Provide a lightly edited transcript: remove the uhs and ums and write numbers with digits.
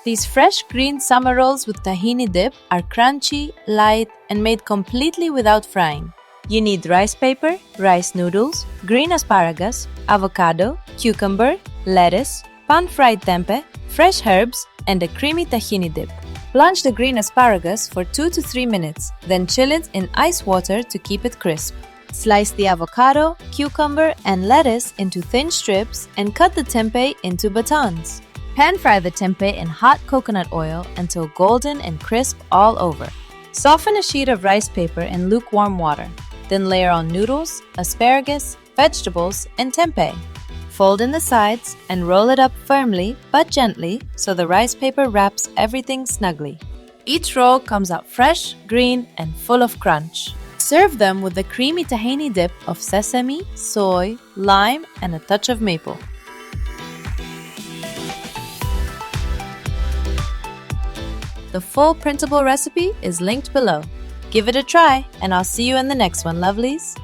These fresh green summer rolls with tahini dip are crunchy, light, and made completely without frying. You need rice paper, rice noodles, green asparagus, avocado, cucumber, lettuce, pan-fried tempeh, fresh herbs, and a creamy tahini dip. Blanch the green asparagus for 2 to 3 minutes, then chill it in ice water to keep it crisp. Slice the avocado, cucumber, and lettuce into thin strips and cut the tempeh into batons. Pan-fry the tempeh in hot coconut oil until golden and crisp all over. Soften a sheet of rice paper in lukewarm water. Then layer on noodles, asparagus, vegetables, and tempeh. Fold in the sides and roll it up firmly but gently so the rice paper wraps everything snugly. Each roll comes out fresh, green, and full of crunch. Serve them with the creamy tahini dip of sesame, soy, lime, and a touch of maple. The full printable recipe is linked below. Give it a try, and I'll see you in the next one, lovelies.